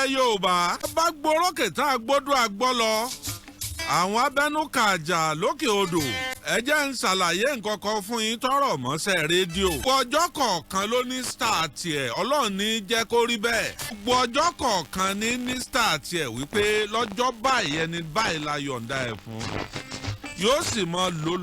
ilẹ̀ Yorùbá bá gbórókè tá a gbọ́dọ̀ àgbọ́ lọ àwọn abẹnukàjà lókè odò ẹ jẹ́ ń ṣàlàyé nǹkan kan fún yín tọ́rọ̀ mọ́sẹ̀ rédíò. gbogbo ọjọ́ kọ̀ọ̀kan ló ní star tiẹ̀ Ọlọ́run ní jẹ́ kó rí bẹ́ẹ̀. gbogbo ọjọ́ kọ̀ọ̀kan ní star tiẹ̀ wípé lọ́jọ́ báyìí ẹni báyìí la yọ̀ǹda ẹ̀ fún. yóò sì mọ lò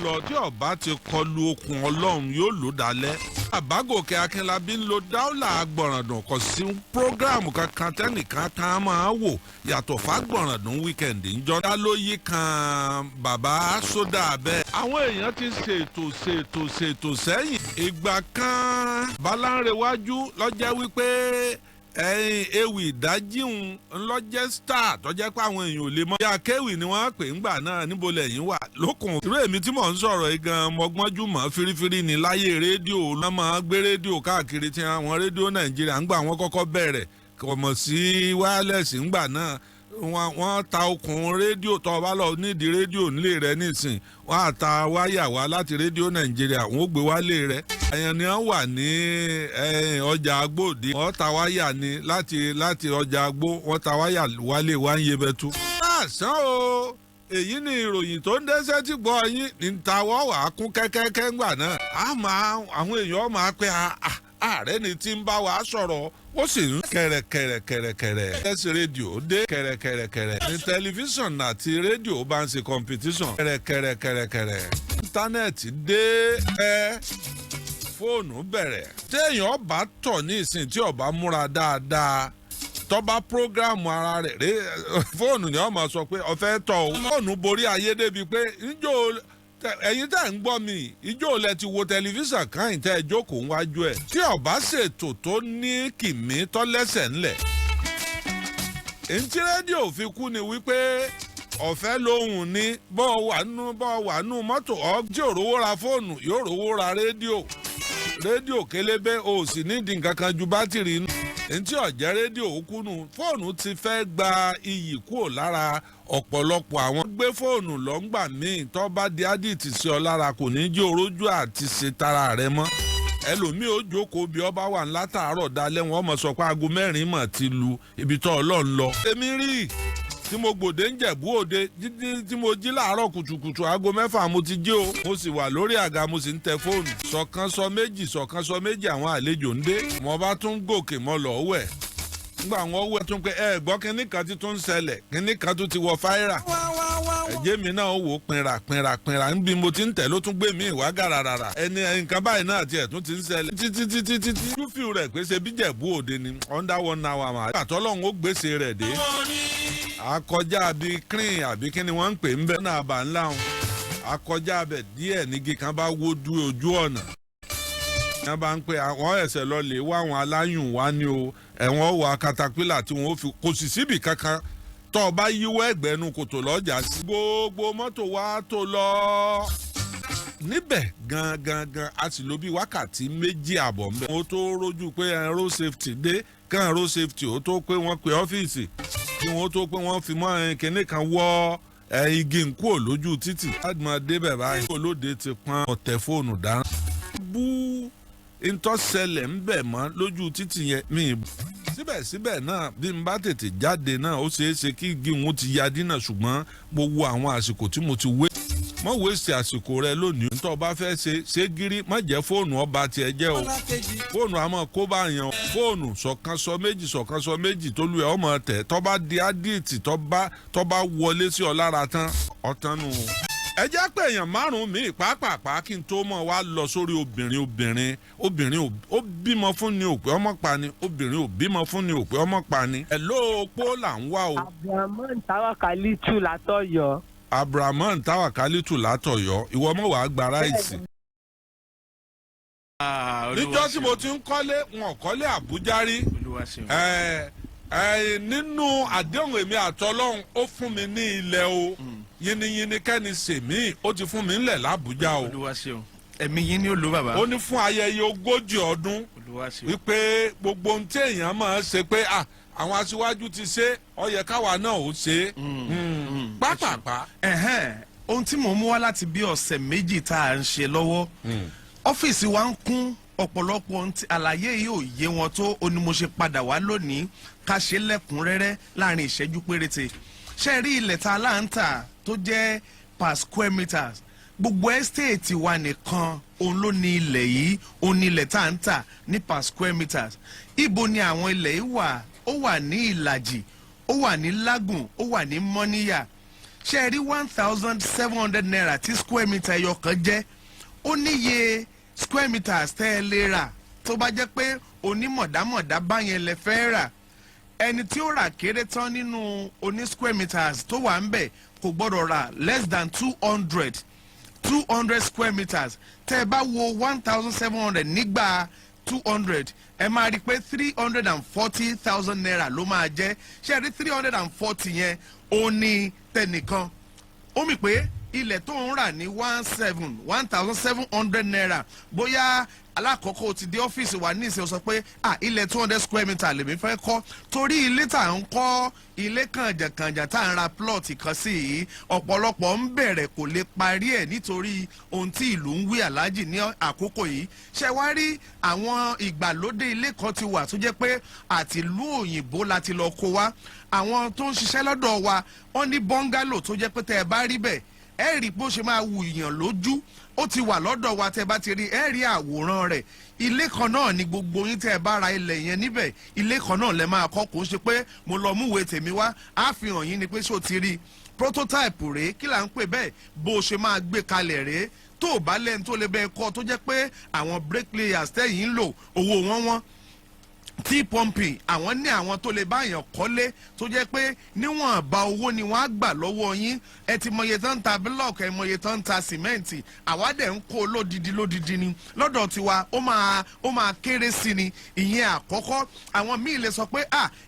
lọ tí ọba ti kọlu okùn Ọlọ́run yóò lò dálẹ́. Àbágòkè Akínlábí ń lo dáúlà agbọ̀ràndùn kò sí prógráàmù kankan tẹ́nìkan kan máa wò yàtọ̀ fágbọ̀ràndùn wíkẹ̀ndì ń jọ. dá ló yí kan bàbá sódà bẹ́ẹ̀. àwọn èèyàn ti ṣètò sẹ́yìn. ìgbà kan Bálánrewájú lọ́jẹ́ wípé ewì ìdájíhun ńlọ́jẹ́ star tọ́jẹ́ pé àwọn èèyàn ò lè mọ̀. ìyá kéwì ni wọ́n pè ńgbà náà níbo lẹ́yìn wà lókun. irú èmi tí mò ń sọ̀rọ̀ yìí gan mọ́gbọ́njú mọ́ fírífírí ní láyé rédíò ló máa gbé rédíò káàkiri tí àwọn rédíò Nàìjíríà ńgbà wọ́n kọ́kọ́ bẹ̀rẹ̀ kò mọ̀ sí wireless ńgbà náà wọ́n ta okùn rédíò tó bá lọ nídìí rédíò nílé rẹ nísìn wọ́n á ta wáyà wá láti rédíò Nàìjíríà wọ́n ó gbé wálé rẹ. àyàn ni wọ́n wà ní ọjà agbóòde wọ́n ta wáyà ní láti ọjà agbó wọ́n ta wáyà wálé wá ń yé bẹ́tú. àṣán o èyí ni ìròyìn tó ń dẹ́sẹ́ tí gbọ́ yín ní tawọ́ wà á kún kẹ́kẹ́kẹ́ ńgbà náà. àwọn èèyàn máa pẹ́ ààrẹ ni tí ń bá wa sọ̀rọ̀ ó sì ń kẹ̀rẹ̀kẹ̀rẹ̀. ẹ̀sìn rédíò dé kẹ̀rẹ̀kẹ̀rẹ̀. ní tẹlifíṣàn àti rédíò bá ń ṣe competition. kẹ̀rẹ̀kẹ̀rẹ̀. íńtánẹ́ẹ̀tì dé fóònù bẹ̀rẹ̀. téèyàn bá tọ̀ ní ìsìn tí ọba múra dáadáa tọ́ba prógráàmù ara rẹ̀ fóònù ni wọ́n máa sọ pé ọ̀fẹ́ tọ̀ o. fóònù borí ayé débi pé níjó ẹ̀yin tẹ́ ń gbọ́ mi ìjó lẹ ti wo tẹlifíṣàn kan tẹ́ ẹ jókòó wájú ẹ̀ tí ọba ṣètò tó ní kìmí tọ́lẹ́sẹ̀ ńlẹ̀. èntí rédíò fi kú ni wípé ọ̀fẹ́ lóhùn ní bọ́ọ̀ wà nù mọ́tò tí ò rówó ra fóònù yóò rówó ra rédíò kélébé o sì nídìí nǹkan kan ju bátìrì inú. èntí ọ̀jẹ́ rédíò kúnnù fóònù ti fẹ́ gba iyì kúrò lára ọ̀pọ̀lọpọ̀ àwọn gbé fóònù lọ́ngbà míì tó bá di ádìtì sí ọ lára kò ní jẹ́ orójú àti ṣe tara rẹ mọ́. ẹlòmíì ó jókòó bí ọba wà látàárọ̀ dalẹ́ wọn mọ̀ sọ pé aago 4 mọ̀ ti lu ibi tó Ọlọ́run lọ. èmi rí tí mo gbòde ń Jẹ̀bú Òde tí mo jí láàárọ̀ kùtùkùtù aago 6 mo ti jí o mo sì wà lórí àga mo sì ń tẹ fóònù. sọ̀kan sọ méjì àwọn àlejò ń dé mo bá tún gòkè mọ́ lọ wẹ̀ nígbà wọn wẹ̀ tún pé gbọ́ kínní kan ti tún ń ṣẹlẹ̀ kínní kan tún ti wọ fáírà ẹ̀jẹ̀ mi náà ó wò pinra níbi mo ti ń tẹ̀ ló tún gbé mi ìwà gàràràrà nǹkan báyìí náà tiẹ̀ tún ti ń ṣẹlẹ̀ títí lúfìú rẹ̀ pé ṣe bí Jẹ̀bú Òde ni under 1 hour mà àtọ́lọ́hún ó gbèsè rẹ̀ dé akọjá àbí clean àbí kí ni wọ́n ń pè ń bẹ́ náà bà ńlá wọn akọjá abẹ díẹ̀ nígi kan bá wó dú ojú ọ̀nà wọ́n bá ń pè àwọn ẹ̀sẹ̀ lọ lè wá àwọn aláyùn wá ní o ẹ̀wọ̀n wà katapila tí wọ́n fi kò sì síbì kankan tó o bá yíwọ́ ẹ̀gbẹ́nu kòtò lọ́jà sí. gbogbo mọ́tò wa tó lọ níbẹ̀ gangan a sì lò bí wákàtí 2 àbọ̀ mbẹ́. wọ́n tó rójú pé road safety dé kàn road safety ó tó pé wọ́n pe ọ́fíìsì kí wọ́n tó pé wọ́n fi mọ́ kinní kan wọ́ igi nkúò lójú títì. adùnmọ̀ débẹ̀ báyìí olóde ti pọ́n ọ̀tẹ̀ fóònù dáná. bú ntọ́sẹlẹ̀ ń bẹ̀ mọ́ lójú títì yẹn mi. síbẹ̀síbẹ̀ náà bí n bá tètè jáde náà ó ṣeé ṣe kí igi wọn ti ya dínà ṣùgbọ́n mo wo àwọn àsìkò tí mo ti wé. mọ̀ wéṣì àsìkò rẹ lónìí. ntọ́ ọba fẹ́ ṣe gírí má jẹ́ fóònù ọba tiẹ̀ jẹ́ o. fóònù àmọ́ kó bá yan fóònù sọ̀kan sọ méjì tó lu ẹ̀ ọmọ tẹ̀ tọ́ba di ádìtì tọ́ba wọlé sí ọ lára tán ọ̀tán nù. ẹ jẹ́ pé èèyàn 5 mi pàápàá kí n tó mọ̀ wá lọ sórí obìnrin ó bímọ fún ni òpè ọmọ pa ni obìnrin ò bímọ fún ni òpè ọmọ pa ni. ẹ̀ ló opó là ń wá o. Abrahamu Tawakalitu látọ̀yọ́. Abrahamu Tawakalitu látọ̀yọ́ ìwọ mọ̀ wàá gba ráìsì. níjọ́ tí mo ti ń kọ́lé wọn kọ́lé Àbújá rí nínú àdéhùn èmi àtọlọ́hun ó fún mi ní ilẹ̀ o yínníyínní kẹ́ni sèmí ó ti fún mi ńlẹ̀ l'Àbújá o. ẹ̀mí yín ni ó lò bàbá. ó ní fún ayẹyẹ 40 ọdún wípé gbogbo ohun tí èèyàn máa ń ṣe pé àwọn aṣíwájú ti ṣe ó yẹ káwa náà ó ṣe pápápá. ohun tí mò ń mú wá láti bí ọ̀sẹ̀ méjì tá à ń ṣe lọ́wọ́ ọ́fíìsì wa ń kún ọ̀pọ̀lọpọ̀ àlàyé yìí ò yé wọn tó ó ní mo ṣe padà wá lónìí ká ṣe lẹ́kùnrẹ́rẹ́ láàrin ìṣẹ́jú péréte ṣe rí ilẹ̀ tá a láǹtà tó jẹ́ per square meters gbogbo estate wa nìkan òun ló ní ilẹ̀ yìí òun ní ilẹ̀ tá a ń tà ní per square meters ibo ni àwọn ilẹ̀ yìí wà ó wà ní ìlàjì ó wà ní lágùn ó wà ní mọ́níyà ṣe rí 1,700 naira tí square meter ẹyọ kan jẹ́ ó níye square meters tẹ́ ẹ lè rà tó bá jẹ́ pé onímọ̀dámọ̀dá báyẹn lẹ fẹ́ rà ẹni tí ó rà kéré tán nínú oní square meters tó wà ń bẹ̀ kò gbọ́dọ̀ rà less than 200 square meters tẹ́ ẹ bá wo 1,700 nígbà 200 ẹ máa rí i pé 340,000 naira ló máa jẹ́ ṣé ẹ rí 340 yẹn ó ní tẹnìkan ó mì pé ilẹ̀ tó ń rà ní 1,700 naira bóyá alákọ̀ọ́kọ́ ti dé ọ́fíìsì wa ní ìsìn sọ pé ilẹ̀ 200 square meter lèmi fẹ́ kọ́ torí ilé tá à ń kọ́ ilé kànjàkànjà tá à ń ra plot kan sí yìí ọ̀pọ̀lọpọ̀ ń bẹ̀rẹ̀ kò lè parí ẹ̀ nítorí ohun tí ìlú ń wí aláàjì ní àkókò yìí ṣe wá rí àwọn ìgbàlódé ilé kan ti wà tó jẹ́ pé àtìlú òyìnbó la ti lọ kó wá àwọn tó ń ṣiṣẹ́ lọ́dọ̀ wa wọ́n ní bọ́ngálò tó jẹ́ pé tẹ́ ẹ bá rí bẹ́ẹ̀ ẹ rí bó ṣe máa wù yàn lójú ó ti wà lọ́dọ̀ wa tẹ́ bá ti rí ẹ rí àwòrán rẹ̀ ilé kan náà ni gbogbo yín tẹ́ ẹ bá ra ilẹ̀ yẹn níbẹ̀ ilé kan náà lẹ máa kọ́ kó ń ṣe pé mo lọ múwèé tèmi wá á fi hàn yín ni pé ṣó ti rí prototype rèé kí là ń pè bẹ́ẹ̀ bó ṣe máa gbé kalẹ̀ rèé tó o bá lẹ́nu tó lè bẹ́ẹ̀ kọ́ tó jẹ́ pé àwọn bricklayers tẹ́yìn ń lò owó wọn T-pumping àwọn ní àwọn tó lè báyàn kọ́lé tó jẹ́ pé níwọ̀n bá owó ni wọ́n á gbà lọ́wọ́ yín ẹ ti mọye tán ta bílọ̀kì ẹ mọye tán ta sìmẹ́ǹtì àwa dẹ̀ ń kó lódidi ni lọ́dọ̀ tiwa ó máa kéré sí ni ìyẹn àkọ́kọ́ àwọn míì lè sọ pé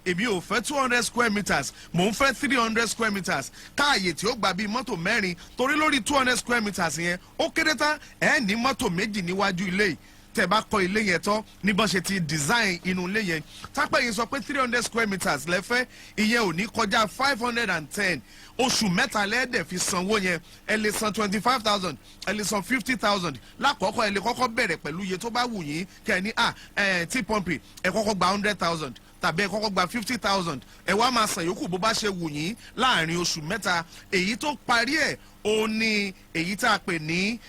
èmi ò fẹ́ 200 square meters mò ń fẹ́ 300 square meters káàyè tí ó gbà bíi mọ́tò mẹ́rin torí lórí 200 square meters yẹn ó kéré tán ẹ̀ ní mọ́tò méjì níwájú ilé yìí tẹ́ bá kọ́ ilé yẹn tán ní bọ́n ṣe ti design inú ilé yẹn tápẹ́ yìí sọ pé 300 square meters lẹ́fẹ́ ìyẹn ò ní kọjá 510 oṣù mẹ́ta lẹ́ẹ̀dẹ̀ fi sanwó yẹn ẹ lè san 25,000 ẹ lè san 50,000 lákọ̀ọ́kọ́ ẹ lè kọ́kọ́ bẹ̀rẹ̀ pẹ̀lú iye tó bá wù yín kẹ́ ẹ ní T-pumping ẹ kọ́kọ́ gba 100,000 tàbí ẹ kọ́kọ́ gba 50,000 ẹ wá máa san yòókù bó bá ṣe wù yín láàrin oṣù mẹ́ta èyí tó parí ẹ̀ ó ní èyí tá a pè ní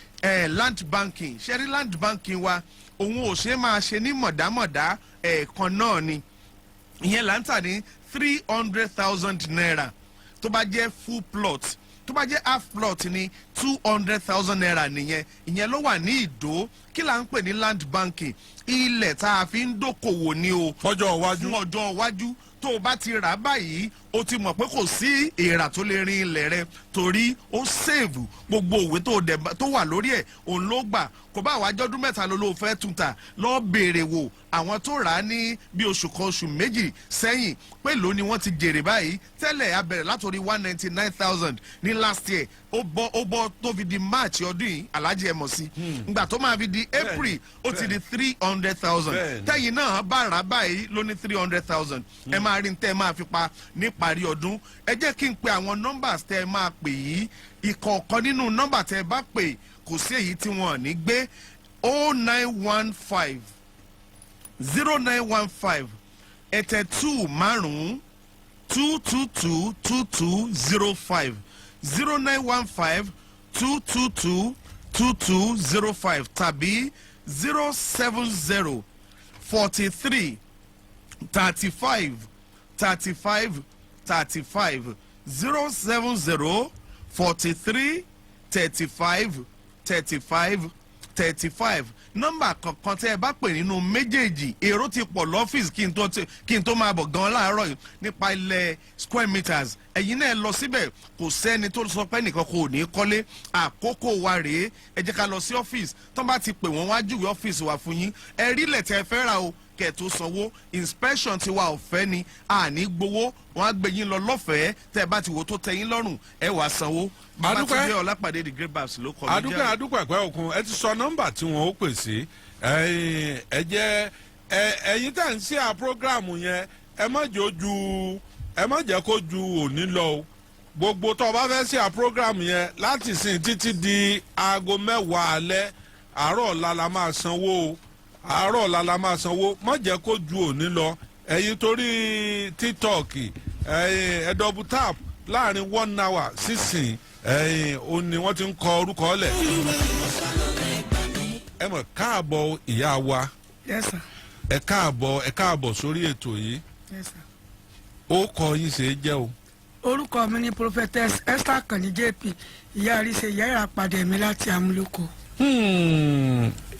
land banking ṣẹ́rí land banking wa òun ò ṣe máa ṣe ní mọ̀dámọ̀dá ẹ̀ẹ̀kan náà ni ìyẹn là ń tà ní 300,000 naira tó bá jẹ́ full plot tó bá jẹ́ half plot ní 200,000 naira nìyẹn ìyẹn ló wà ní Ìdó kí là ń pè ní land banking ilẹ̀ tá a fi ń dókòwò ní o ọjọ́ iwájú fún ọjọ́ iwájú tó o bá ti rà báyìí o ti mọ̀ pé kò sí èèrà tó lè rin ilẹ̀ rẹ torí ó sèèvù gbogbo òwe tó wà lórí ẹ̀ òun ló gbà kò bá àwọn ajọ́dún mẹ́ta ló fẹ́ tún ta lọ́ọ́ béèrè wò àwọn tó rà á ní bí oṣù kan oṣù méjì sẹ́yìn pé ló ni wọ́n ti jèrè báyìí tẹ́lẹ̀ abẹ̀rẹ̀ látòrí 199,000 ní last year ó bọ́ tó fi di March ọdún yìí alájí ẹ̀ mọ̀ sí ngbà tó máa fi di April ó ti di 300,000 tẹ́yìn náà bá rà báyìí ló ní 300,000 ẹ máa rí tẹ́ ẹ máa fi pa níparí ọdún ẹ jẹ́ kí n pe àwọn numbers tẹ́ ẹ máa pè yìí ìkọ̀ọ̀kan nínú nọ́mbà tẹ́ ẹ bá pè kò sí èyí tí wọ́n ní gbé 0915 0915 ẹ̀tẹ̀ 2 márùn-ún 222 2205 0915 222 2205 tàbí 070 43 35 35 35 070 43 35 35 35 nọ́mbà kankan tẹ́ ẹ bá pè nínú méjèèjì èrò ti pọ̀ lọ́fíìsì kí n tó máa bọ̀ gan láàárọ̀ yìí nípa ilẹ̀ square meters ẹ̀yin náà lọ síbẹ̀ kò sẹ́ni tó sọ pé nìkan kò ní kọ́lé àkókò wa rèé ẹ jẹ́ ká lọ sí ọ́fíìsì tán bá ti pè wọ́n wá júwe ọ́fíìsì wa fún yín ẹ rí ilẹ̀ tẹ́ ẹ fẹ́ ra o kẹ̀ tó sanwó inspection ti wa ọ̀fẹ́ ni àní gbowó wọn á gbé yín lọ lọ́fẹ̀ẹ́ tẹ́ ẹ bá ti wò tó tẹ́ yín lọ́rùn ẹ wàá sanwó. Babátúndé Ọlápàdé the great babs ló kọ́ mi jẹ́. adúpẹ́ ẹ̀pẹ́ òkun ẹ ti sọ nọ́mbà tí wọ́n ó pè sí ẹ jẹ́ ẹ̀yin tẹ̀ ń ṣe à prógráàmù yẹn ẹ má jẹ́ kó ju òní lọ o gbogbo tó o bá fẹ́ ṣe à prógráàmù yẹn láti sìn títí di aago 10 alẹ́ àárọ̀ ọ̀la la máa sanwó o àárọ̀ ọ̀la la máa sanwó má jẹ́ kó ju òní lọ ẹ̀yin torí tiktok ẹ double tap láàrin 1 hour sísìn ó ní wọ́n ti ń kọ orúkọ lẹ̀ ẹ mọ̀ káàbọ̀ ìyá wa Yes, sir. ẹ káàbọ̀ sórí ètò yìí Yes, sir. ó kọ yín ṣe é jẹ́ o. Orúkọ mi ni Prophetess Esther Kànní JP, ìyá àríṣe ìyá ìràpadà ẹ̀mí láti Amúlòkó.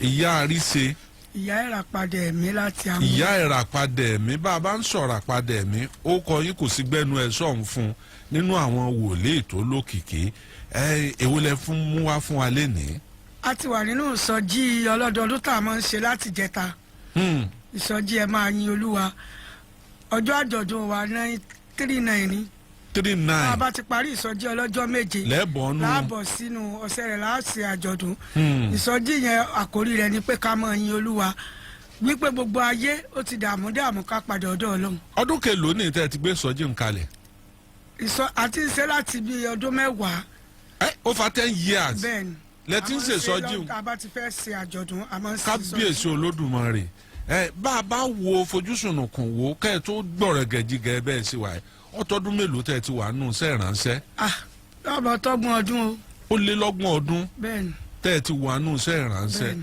Ìyá àríṣe. Ìyá ìràpadà ẹ̀mí láti Amúlòkó. Ìyá ìràpadà ẹ̀mí bá a bá ń sọ̀rọ̀ àpadà ẹ̀mí ó kọ yín kò sí gbẹ́nu ẹ̀ sọ̀hún fún nínú àwọn wòlíì tó lókìkí èwo lẹ fún mú wá fún wa lénìí. A ti wà nínú ìsọjí ọlọ́dọọdún tá a máa ń ṣe láti jẹta. Ìsọjí ẹ máa yin Olúwa. Ọjọ́ àjọ̀dún wa 939 ni. 39. a bá ti parí ìsọjí ọlọ́jọ́ méje lẹ́bọ̀ọ́nù láàbọ̀ sínú ọ̀sẹ̀ rẹ̀ láàṣẹ àjọ̀dún. Ìsọjí yẹn àkórí rẹ̀ ni pé ká máa yin Olúwa wípé gbogbo ayé ó ti dààmú ká padà ọ̀dọ̀ Ọlọ́run. ọdún kelòó ní tẹ́ ti gbé ìsọjí nkalẹ̀. Àti ṣe láti bí ọdún mẹ́wàá. Ó fa 10 years. Bẹ́ẹ̀ni. lẹ́tí ń ṣe ìsọjí. a bá ti fẹ́ ṣe àjọ̀dún a máa ń ṣe ìsọjí. kábíyèsí Olódùmarè bá a bá wo fojúsùnùkùn wo kẹ́ ẹ̀ tó gbọ̀rọ̀ gẹ̀jígẹ̀ bẹ́ẹ̀ sí wa ọtọ́dún mélòó tẹ́ ti wà nù sẹ́ẹ̀ránṣẹ́. lọ́bọ̀ tọ́gbọ̀n ọdún o. ó lé lọ́gbọ̀n ọdún bẹ́ẹ̀ni tẹ́ ti wà nù sẹ́ẹ̀ránṣẹ́.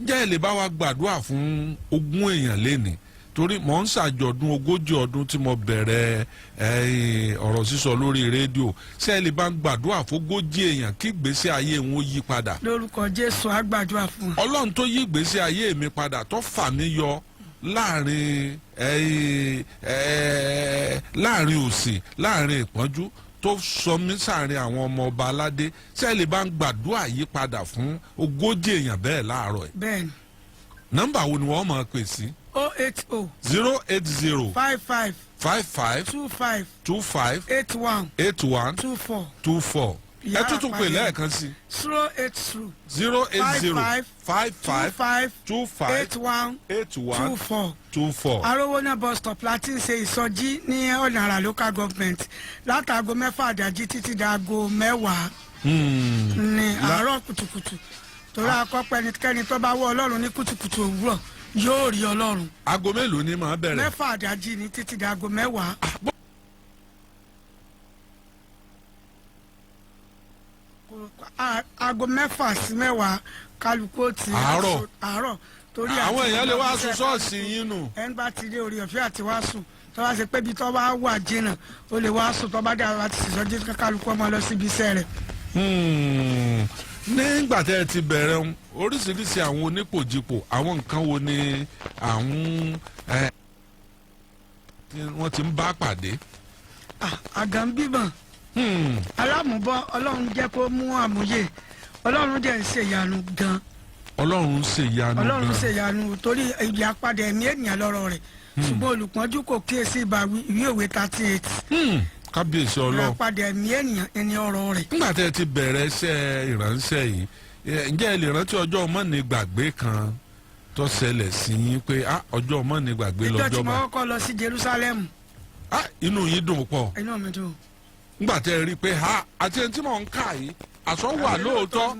ǹjẹ́ ẹ lè bá wa gbàdúrà fún 20 èèyàn lénìí torí mò ń ṣàjọ̀dún 40 ọdún tí mo bẹ̀rẹ̀ ọ̀rọ̀ sísọ lórí rédíò ṣé ẹ lè bá gbàdúrà fún 40 èèyàn kí ìgbésí ayé wọn yí padà. lórúkọ Jésù á gbàdúrà fún wọn. Ọlọ́run tó yí ìgbésí ayé mi padà tó fà mí yọ láàrin òsì láàrin ìpọ́njú tó sọ mí sáàrin àwọn ọmọ ọba aládé ṣé ẹ lè bá gbàdúrà yí padà fún 40 èèyàn bẹ́ẹ̀ láàárọ̀ ẹ̀. bẹ́ẹ̀ni. nọ́mbà wo ni wọ́n máa pè sí. 080 080 55 55 25 25 81 81 24 24. ẹ tútù pè lẹ́ẹ̀kan sí. 080 080 55 25 81 81 24. 24. Arówóná bus stop láti ń ṣe ìsọjí ní ọ̀nàrà local government látàgò 6 àdájí títí dàgò 10 ní àárọ̀ kùtùkùtù torí akọ́pẹ́ ẹnikẹ́ni tó bá wọ Ọlọ́run ní kùtùkùtù òwúrọ̀ yóò rí Ọlọ́run. aago mélòó ni màá bẹ̀rẹ̀. 6 àdájí ní títí dàgò 10. Aago 6 sí 10 kálukú ó ti àárọ̀ torí àwọn èèyàn lè wá sùn ṣọ́ọ̀ṣì yín nù. ẹni bá ti dé orí ọ̀fẹ́ àti wá sùn tó bá ṣe pé ibi tó bá wà jìnnà ó lè wá sùn tó bá dé àwọn àti ṣèṣọ́jú kálukú ọmọ lọ síbi iṣẹ́ rẹ̀. nígbà tẹ́ ẹ ti bẹ̀rẹ̀ oríṣiríṣi àwọn onípòjìpò àwọn nǹkan wo ni àwọn wọ́n ti ń bá pàdé. àgàn bíbọn alámùbọ́ Ọlọ́run jẹ́ kó mú àmúyẹ Ọlọ́run dẹ̀ ń ṣe ìyanu gan. Ọlọ́run ṣe ìyanu gan. Ọlọ́run ṣe ìyanu torí ìdí apádà ẹ̀mí ènìyàn lọ́rọ̀ rẹ̀ ṣùgbọ́n olùpọ́njú kò kíyèsí ìbáwí ìwé òwe 38. kábíyèsí Ọlọ́run. apádà ẹ̀mí ènìyàn ẹni ọ̀rọ̀ rẹ̀. nígbà tẹ́ ẹ ti bẹ̀rẹ̀ iṣẹ́ ìránṣẹ́ yìí ǹjẹ́ ẹ lè rántí ọjọ́ mọ́ni gbàgbé kan tó ṣẹlẹ̀ sí yín pé ọjọ́ mọ́ni gbàgbé lọ́jọ́ bá. ìjọ tí mo kọ́kọ́ lọ sí Jerusalem. inú yín dùn pọ̀. inú mi dùn. nígbà tẹ́ ẹ rí i pé àti ẹni tí mò ń kà yìí àsọ wà lóòótọ́.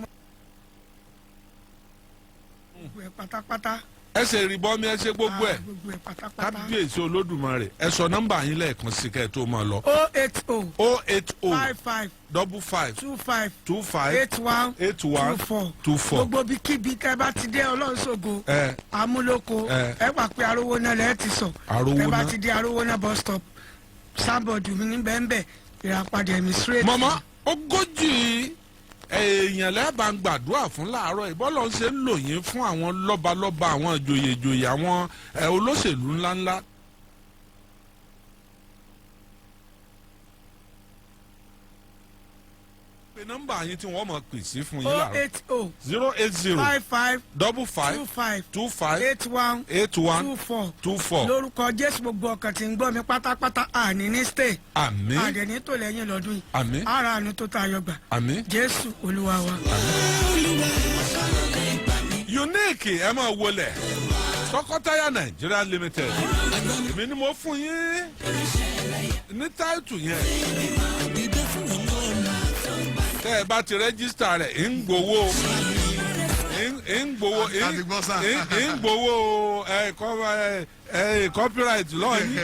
pátápátá. ẹ ṣe ìrìbọmi ẹ ṣe gbogbo ẹ. gbogbo ẹ pátápátá. kábíyèsí Olódùmarè ẹ sọ nọ́mbà yín lẹ́ẹ̀kan sí kẹ́ ẹ tó máa lọ. 080 080 55 55 25 25 81 24. gbogbo bí kíbi tẹ́ bá ti dé Ọlọ́run ṣògo Amúlòkó ẹ wà pé Arówóná lẹ́ẹ̀ ti sọ tẹ́ bá ti dé Arówóná bus stop sábọ̀dù mi ní bẹ́ẹ̀nbẹ́ ìràpadà ẹ̀mí straight. mama 40 èèyàn lẹ́ẹ̀bà ń gbàdúrà fún láàárọ̀ ìbọ́lọ̀ ń ṣe ń lò yín fún àwọn lọ́balọ́ba àwọn ìjòyè àwọn olóṣèlú ńláńlá. pé nọ́mbà yín tí wọ́n mọ̀ pè sí fún yín láàárọ̀ 080 55 55 25 81 24. lórúkọ Jésù gbogbo ọkàn tí ń gbọ́ mi pátápátá àní ní stay. àmín. àdẹ̀ní tó lẹ́yìn lọ́dún yìí. àmín. ara àánú tó tayọ gbà. àmín. Jésù Olúwa wa. Unique ẹ máa wọlé tọkọtaya Nigeria Limited èmi ni mo fún yín ní táìtù yẹn tẹ́ ẹ bá ti rẹ́gísítà rẹ̀ ń gbowó ń gbowó copyright lọ́ọ̀ni.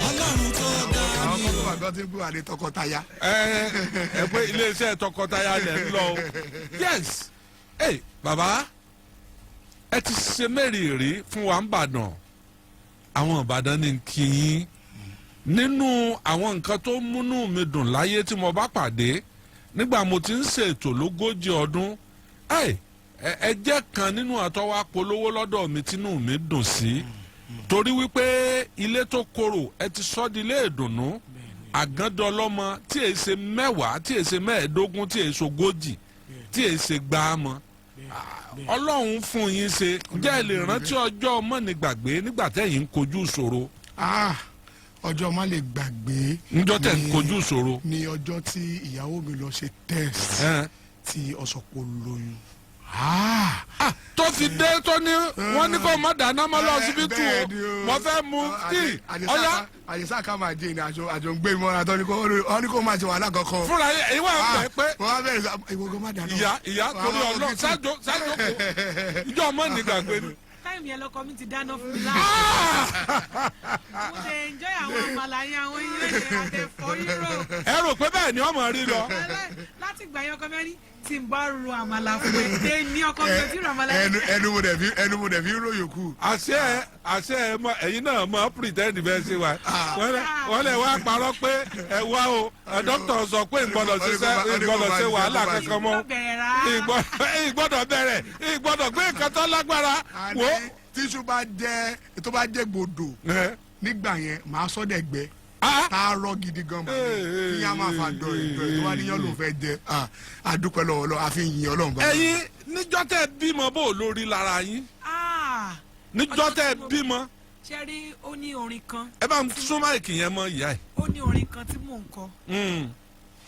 ọlọ́run tó dá àwọn mi kan tó o. wà gbọ́ tí ń gbọ́ àlè tọkọtaya. ẹ pé iléeṣẹ́ tọkọtaya lẹ̀ ń lọ o. Yes bàbá ẹ ti ṣe mẹ́rìírí fún wa ń bàdàn àwọn ìbàdàn ní kí yín nínú àwọn nǹkan tó múnú mi dùn láyé tí mo bá pàdé nígbà mo ti ń ṣètò lógójì ọdún ẹ jẹ́ kan nínú àtọwá polówó lọ́dọ̀ mi tínú mi dùn sí torí wípé ilé tó korò ẹ ti sọ di ilé ìdùnnú àgándọlọ́mọ tí èyí ṣe mẹ́wàá tí èyí ṣe mẹ́ẹ̀ẹ́dógún tí èyí ṣe ogójì tí èyí ṣe gbáàmọ́ ọlọ́run fún yín ṣe jẹ́ ẹ lè rántí ọjọ́ mọ́nìgbàgbé nígbà tẹ́yìn ń kojú ìṣòro. ọjọ́ má lè gbàgbé. níjọ́ tẹ̀ ń kojú ìṣòro. ní ọjọ́ tí ìyàwó mi lọ ṣe test tí ọ̀sọ̀pọ̀ lóyún. tó fi dé tó ní wọ́n ní kó má dáná mọ́ lọ síbítù mo fẹ́ mu tíì ọ̀yá. àyíṣà ká máa jẹ́ ìrìn àjò ń gbé mọ́ra tó ní kó máa ṣe wàhálà kankan. fúnra ìwà ẹ̀ pé wọ́n á bẹ̀rẹ̀ sọ ìwọ má dáná. ìyá torí ọlọ́ ṣáájú kò ìjọ ọmọ nìgbàgbé ni. táìmù yẹn lọkọ mi ti dáná fún mi láàárọ̀ mo lè enjoy àwọn àmàlà yẹn àwọn ilé yẹn àtẹ̀fọ́ rírò. ẹ rò pé bẹ́ẹ̀ ni ọmọ rí lọ. láti gbà yẹn ọkọ mẹ́rin tí n bá ro àmàlà fún ẹ dé ní ọkọ mi ò tí ro àmàlà yẹn. ẹnu mo dẹ̀ fi ró yòókù. àṣẹ ẹ̀yin náà mọ pretend bẹ́ẹ̀ ṣe wà wọ́n lè wá parọ́ pé ẹ wá o dókítà sọ pé ìgbọ́dọ̀ ṣe wàhálà kankan mọ́ ìgbọ́dọ̀ bẹ̀rẹ̀ ìgbọ́dọ̀ gbé nǹkan tó lágbára wò. tíṣù bá jẹ́ gbòdò nígbà yẹn màá sọ́dẹ̀gbẹ́ tá a rọ gidi gan ma kí yá máa fa dọ̀ ìgbẹ́ tó wá níyàn ló fẹ́ jẹ àdúpẹ́ lọ́wọ́ lọ́wọ́ àfi yìn ọlọ́run bá. ẹ̀yin níjọ́ tẹ́ bímọ bó lórí lára yín níjọ́ tẹ́ bímọ. ṣe rí ó ní orin kan. ẹ bá ń sún máìkì yẹn mọ́ ìyá ẹ̀. ó ní orin kan tí mò ń kọ.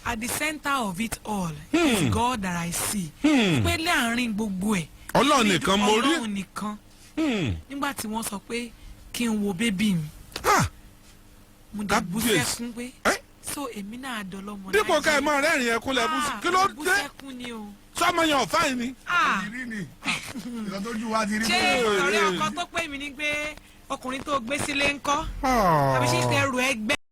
at the center of it all is God that I see. pé láàrin gbogbo ẹ̀. ọlọ́run nìkan mo rí. ọlọ́run nìkan. nígbà tí wọ́n sọ pé kí n wo bébì mi. mo dẹ̀ bú sẹ́kún pé so èmi náà dọlọ́mọ láyé. dípò ká ẹ máa rẹ́rìn ẹkún lẹ bú kí ló dé sọmọ yẹn ọ̀fà yìí ni. ṣé ọ̀rẹ́ ọkọ tó pè mí ní pé ọkùnrin tó gbé sílé ńkọ́ àbí ṣe tẹ ẹrù ẹgbẹ́.